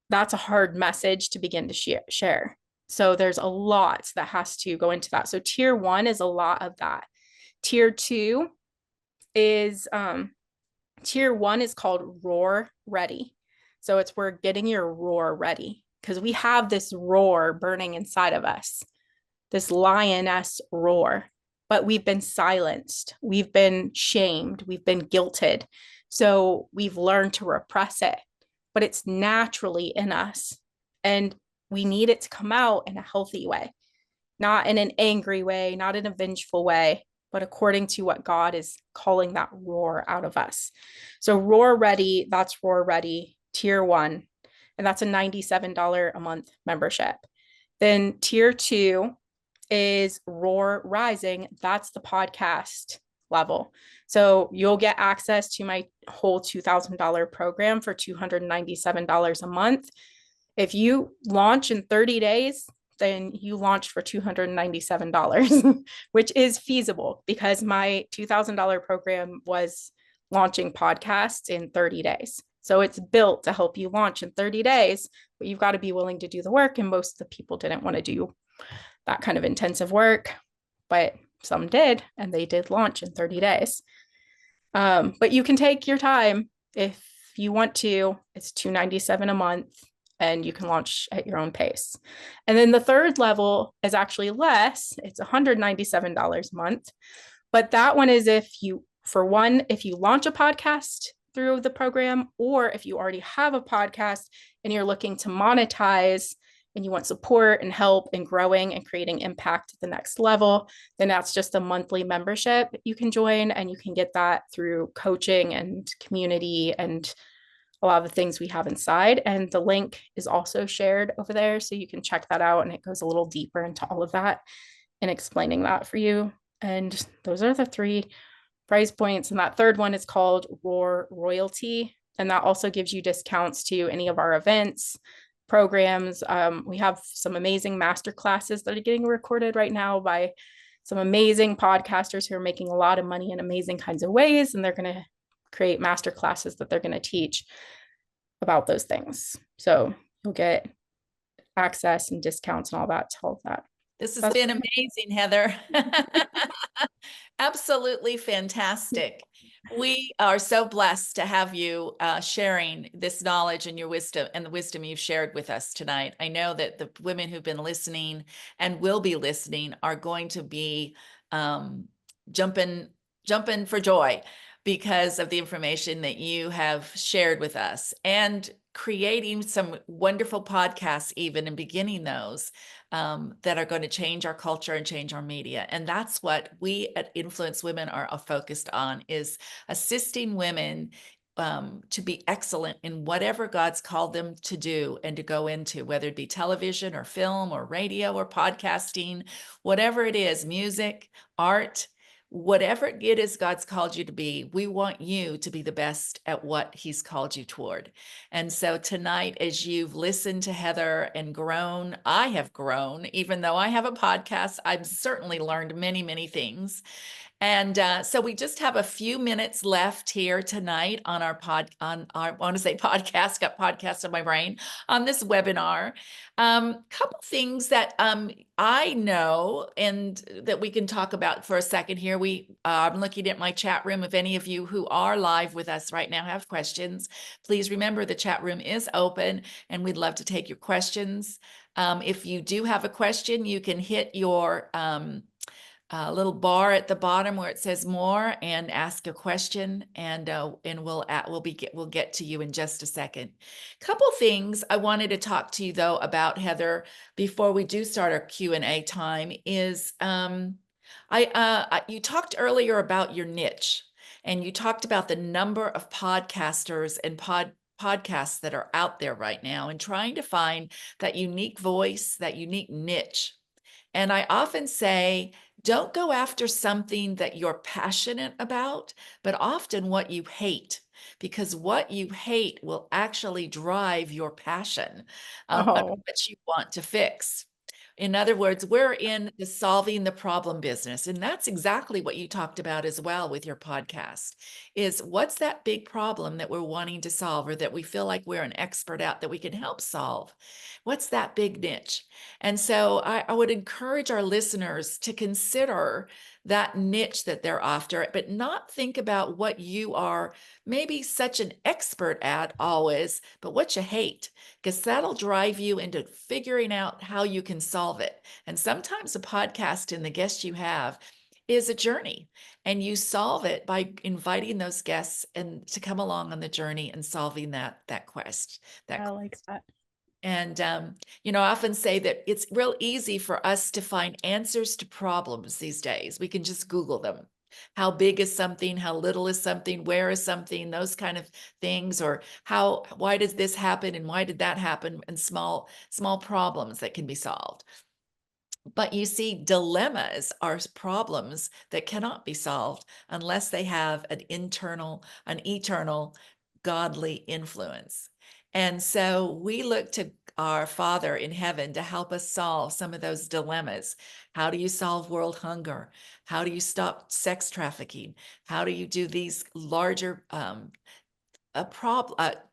That's a hard message to begin to share. So there's a lot that has to go into that. So tier 1 is a lot of that. Tier 2 is tier 1 is called Roar Ready. So it's we're getting your roar ready, because we have this roar burning inside of us, this lioness roar, but we've been silenced, we've been shamed, we've been guilted. So we've learned to repress it, but it's naturally in us, and we need it to come out in a healthy way, not in an angry way, not in a vengeful way, but according to what God is calling that roar out of us. So Roar Ready, that's Roar Ready, tier 1, and that's a $97 a month membership. Then tier 2 is Roar Rising. That's the podcast level. So you'll get access to my whole $2,000 program for $297 a month. If you launch in 30 days, then you launched for $297, which is feasible, because my $2,000 program was launching podcasts in 30 days. So it's built to help you launch in 30 days, but you've got to be willing to do the work. And most of the people didn't want to do that kind of intensive work, but some did, and they did launch in 30 days. But you can take your time if you want to. It's $297 a month, and you can launch at your own pace. And then the third level is actually less. It's $197 a month. But that one is if you launch a podcast through the program, or if you already have a podcast and you're looking to monetize and you want support and help in growing and creating impact at the next level, then that's just a monthly membership you can join, and you can get that through coaching and community and a lot of the things we have inside. And the link is also shared over there, so you can check that out, and it goes a little deeper into all of that and explaining that for you. And those are the 3 price points. And that third one is called Roar Royalty. And that also gives you discounts to any of our events, programs. We have some amazing master classes that are getting recorded right now by some amazing podcasters who are making a lot of money in amazing kinds of ways. And they're going to create master classes that they're going to teach about those things. So you'll get access and discounts and all that to all of that. This has been amazing, Heather. Absolutely fantastic. We are so blessed to have you sharing this knowledge and your wisdom and the wisdom you've shared with us tonight. I know that the women who've been listening and will be listening are going to be jumping for joy because of the information that you have shared with us, and creating some wonderful podcasts even, and beginning those that are going to change our culture and change our media. And that's what we at Influence Women are focused on, is assisting women to be excellent in whatever God's called them to do and to go into, whether it be television or film or radio or podcasting, whatever it is, music, art, whatever it is God's called you to be. We want you to be the best at what he's called you toward. And so tonight, as you've listened to Heather and grown, I have grown. Even though I have a podcast, I've certainly learned many, many things. And so we just have a few minutes left here tonight on our I want to say podcast, got podcast on my brain, on this webinar. Couple things that I know and that we can talk about for a second here. I'm looking at my chat room. If any of you who are live with us right now have questions, please remember the chat room is open and we'd love to take your questions. If you do have a question, you can hit your little bar at the bottom where it says more and ask a question, and we'll get to you in just a second. Couple things I wanted to talk to you though about, Heather, before we do start our Q&A time is you talked earlier about your niche, and you talked about the number of podcasters and podcasts that are out there right now, and trying to find that unique voice, that unique niche. And I often say, don't go after something that you're passionate about, but often what you hate, because what you hate will actually drive your passion on what you want to fix. In other words, we're in the solving the problem business. And that's exactly what you talked about as well with your podcast, is what's that big problem that we're wanting to solve, or that we feel like we're an expert at, that we can help solve? What's that big niche? And so I would encourage our listeners to consider that niche that they're after, but not think about what you are maybe such an expert at always, but what you hate, because that'll drive you into figuring out how you can solve it. And sometimes a podcast and the guests you have is a journey, and you solve it by inviting those guests and to come along on the journey and solving that quest. I like that. And, I often say that it's real easy for us to find answers to problems these days. We can just Google them. How big is something? How little is something? Where is something? Those kind of things. Or why does this happen? And why did that happen? And small problems that can be solved. But you see, dilemmas are problems that cannot be solved unless they have an eternal, godly influence. And so we look to our Father in heaven to help us solve some of those dilemmas. How do you solve world hunger? How do you stop sex trafficking? How do you do these larger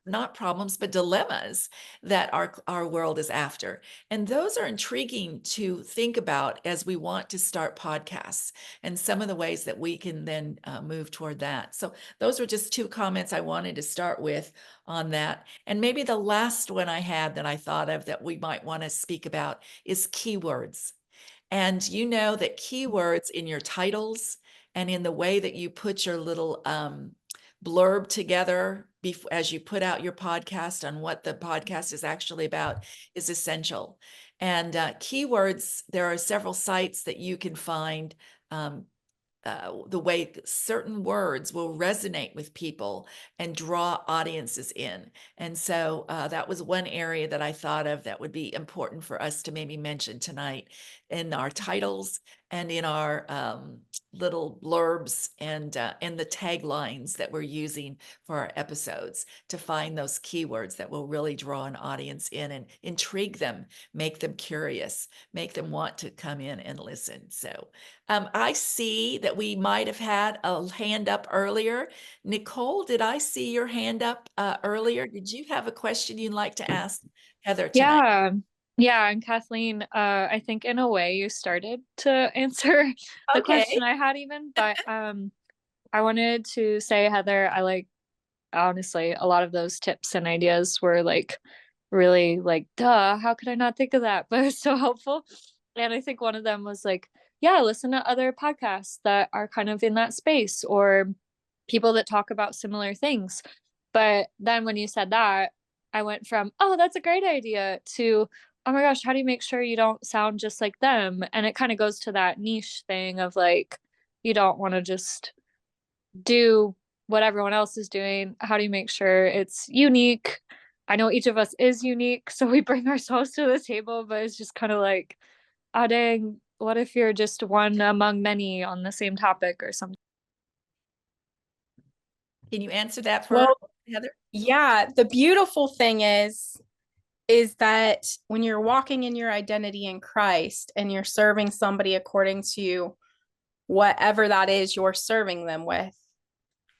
not problems, but dilemmas that our world is after? And those are intriguing to think about as we want to start podcasts, and some of the ways that we can then move toward that. So those were just 2 comments I wanted to start with on that. And maybe the last one I had that I thought of that we might want to speak about is keywords. And you know that keywords in your titles and in the way that you put your little blurb together as you put out your podcast on what the podcast is actually about is essential. And keywords, there are several sites that you can find the way certain words will resonate with people and draw audiences in. And so that was one area that I thought of that would be important for us to maybe mention tonight in our titles and in our little blurbs and the taglines that we're using for our episodes, to find those keywords that will really draw an audience in and intrigue them, make them curious, make them want to come in and listen. So I see that we might have had a hand up earlier. Nicole, did I see your hand up earlier? Did you have a question you'd like to ask Heather tonight? Yeah. Yeah, and Kathleen, I think in a way you started to answer the Okay. question I had even, but I wanted to say, Heather, I like honestly a lot of those tips and ideas were like really like, duh, how could I not think of that? But it's so helpful. And I think one of them was like, yeah, listen to other podcasts that are kind of in that space or people that talk about similar things. But then when you said that, I went from, oh, that's a great idea to, oh my gosh, how do you make sure you don't sound just like them? And it kind of goes to that niche thing of like, you don't want to just do what everyone else is doing. How do you make sure it's unique? I know each of us is unique, so we bring ourselves to the table, but it's just kind of like, oh dang, what if you're just one among many on the same topic or something? Can you answer that for Well, Heather? yeah, the beautiful thing is that when you're walking in your identity in Christ and you're serving somebody according to whatever that is you're serving them with,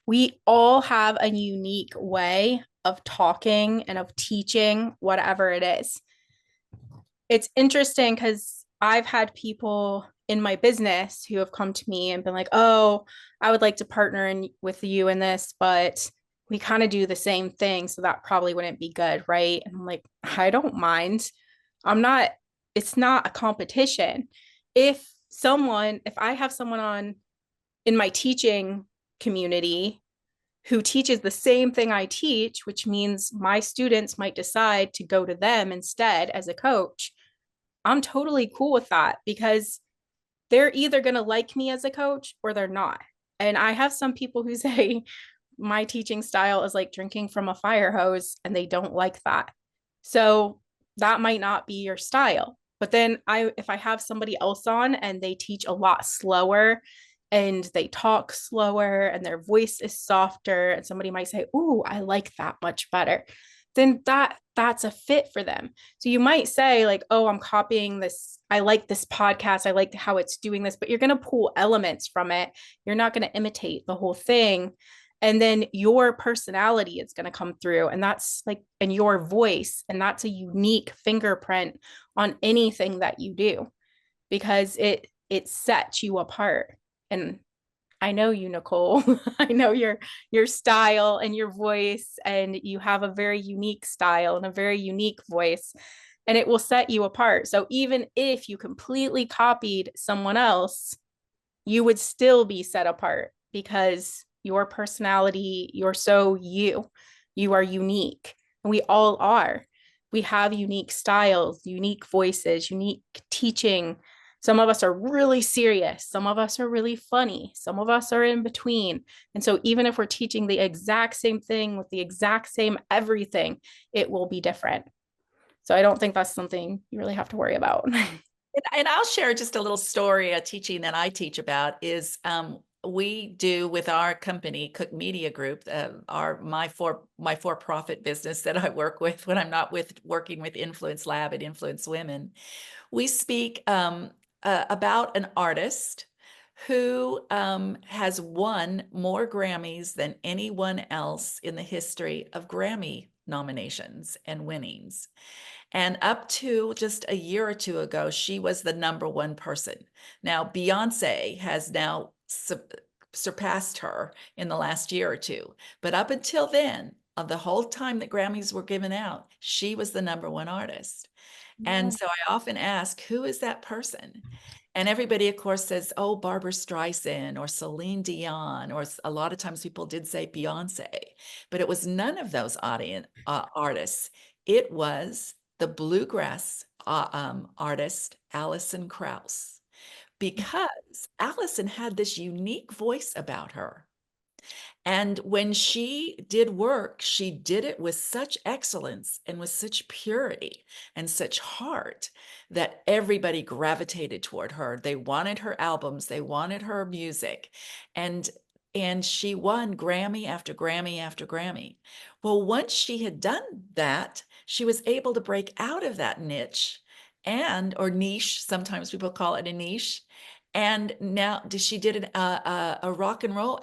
we all have a unique way of talking and of teaching whatever it is. It's interesting because I've had people in my business who have come to me and been like, "Oh, I would like to partner with you in this, but we kind of do the same thing, so that probably wouldn't be good, right?" And I'm like, "I don't mind. I'm not, it's not a competition. If I have someone on in my teaching community who teaches the same thing I teach, which means my students might decide to go to them instead as a coach, I'm totally cool with that because they're either going to like me as a coach or they're not. And I have some people who say my teaching style is like drinking from a fire hose and they don't like that. So that might not be your style. But then if I have somebody else on and they teach a lot slower and they talk slower and their voice is softer and somebody might say, "Ooh, I like that much better." Then that's a fit for them. So you might say like, "Oh, I'm copying this. I like this podcast. I like how it's doing this," but you're going to pull elements from it. You're not going to imitate the whole thing. And then your personality is going to come through, and that's like, and your voice, and that's a unique fingerprint on anything that you do because it sets you apart. And I know you, Nicole. I know your style and your voice, and you have a very unique style and a very unique voice, and it will set you apart. So even if you completely copied someone else, you would still be set apart because your personality, you're so you. You are unique. And we all are. We have unique styles, unique voices, unique teaching. Some of us are really serious. Some of us are really funny. Some of us are in between. And so, even if we're teaching the exact same thing with the exact same everything, it will be different. So, I don't think that's something you really have to worry about. And I'll share just a little story, a teaching that I teach about is we do with our company, Cook Media Group, my for-profit business that I work with when I'm not working with Influence Lab and Influence Women. We speak about an artist who has won more Grammys than anyone else in the history of Grammy nominations and winnings. And up to just a year or two ago, she was the number one person. Now, Beyonce has now surpassed her in the last year or two. But up until then, of the whole time that Grammys were given out, she was the number one artist. And so I often ask, who is that person? And everybody, of course, says, oh, Barbara Streisand or Celine Dion, or a lot of times people did say Beyonce, but it was none of those artists. It was the bluegrass artist, Alison Krauss. because Allison had this unique voice about her. And when she did work, she did it with such excellence and with such purity and such heart that everybody gravitated toward her. They wanted her albums, they wanted her music. And she won Grammy after Grammy after Grammy. Well, once she had done that, she was able to break out of that niche or niche. Sometimes people call it a niche. And now she did a rock and roll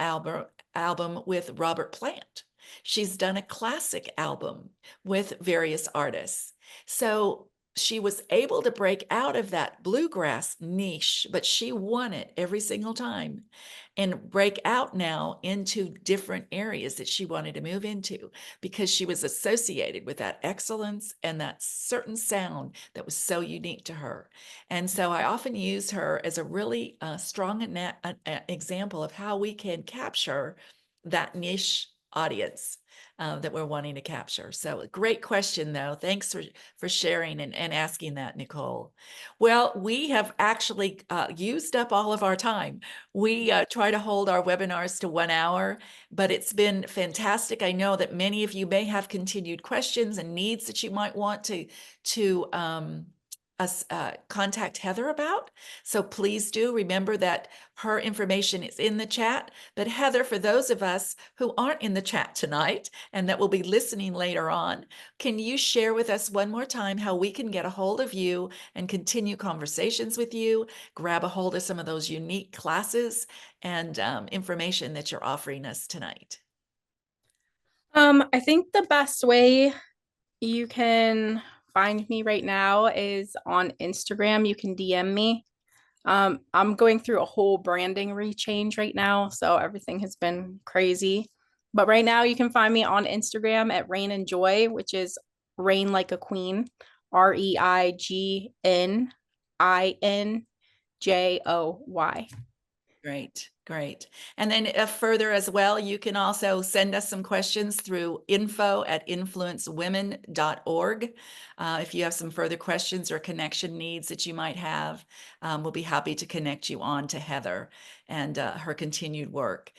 album with Robert Plant. She's done a classic album with various artists. So she was able to break out of that bluegrass niche, but she won it every single time and break out now into different areas that she wanted to move into because she was associated with that excellence and that certain sound that was so unique to her. And so I often use her as a really strong example of how we can capture that niche audience that we're wanting to capture. So a great question, though. Thanks for sharing and asking that, Nicole. Well, we have actually used up all of our time. We try to hold our webinars to 1 hour, but it's been fantastic. I know that many of you may have continued questions and needs that you might want to contact Heather about. So please do remember that her information is in the chat. But Heather, for those of us who aren't in the chat tonight and that will be listening later on, can you share with us one more time how we can get a hold of you and continue conversations with you, grab a hold of some of those unique classes and information that you're offering us tonight? I think the best way you can find me right now is on Instagram. You can DM me. I'm going through a whole branding rechange right now, so everything has been crazy. But right now you can find me on Instagram at Rain and Joy, which is Rain like a queen, REIGNINJOY. Great, great. And then further as well, you can also send us some questions through info@influencewomen.org. If you have some further questions or connection needs that you might have, we'll be happy to connect you on to Heather and her continued work.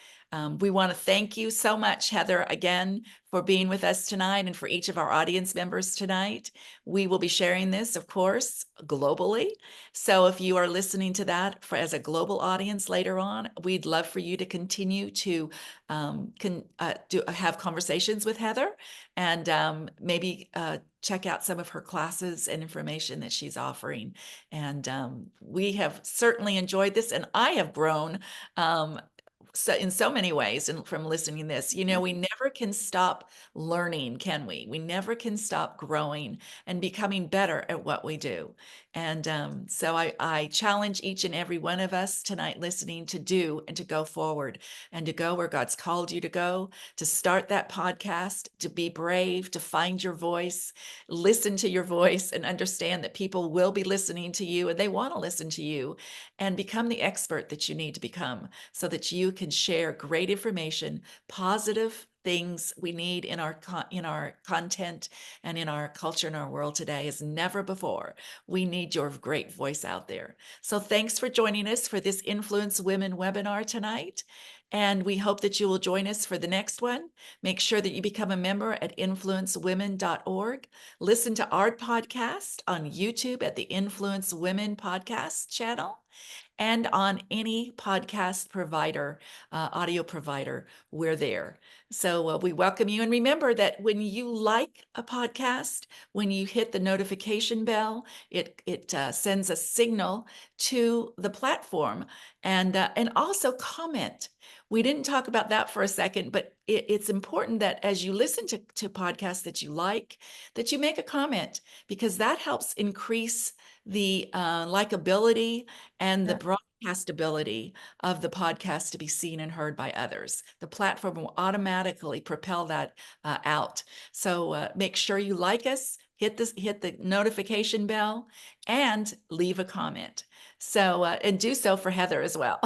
We want to thank you so much, Heather, again, for being with us tonight and for each of our audience members tonight. We will be sharing this, of course, globally. So if you are listening to that as a global audience later on, we'd love for you to continue to have conversations with Heather and maybe check out some of her classes and information that she's offering. And we have certainly enjoyed this, and I have grown so in so many ways and from listening to this. We never can stop learning, can we? We never can stop growing and becoming better at what we do. And so I challenge each and every one of us tonight listening to do and to go forward and to go where God's called you to go, to start that podcast, to be brave, to find your voice, listen to your voice, and understand that people will be listening to you and they want to listen to you, and become the expert that you need to become so that you can share great information, positive things we need in our content and in our culture and our world today as never before. We need your great voice out there. So thanks for joining us for this Influence Women webinar tonight. And we hope that you will join us for the next one. Make sure that you become a member at influencewomen.org. Listen to our podcast on YouTube at the Influence Women podcast channel, and on any podcast provider, audio provider, we're there. So we welcome you. And remember that when you like a podcast, when you hit the notification bell, it sends a signal to the platform, and also comment. We didn't talk about that for a second, but it's important that as you listen to podcasts that you like, that you make a comment, because that helps increase the likability and the broadcastability of the podcast to be seen and heard by others. The platform will automatically propel that out. So make sure you like us, hit the notification bell, and leave a comment. So, and do so for Heather as well.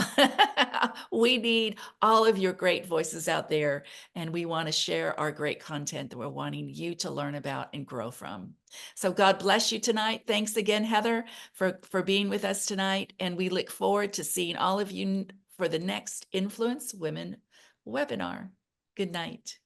We need all of your great voices out there, and we want to share our great content that we're wanting you to learn about and grow from. So God bless you tonight. Thanks again, Heather, for being with us tonight. And we look forward to seeing all of you for the next Influence Women webinar. Good night.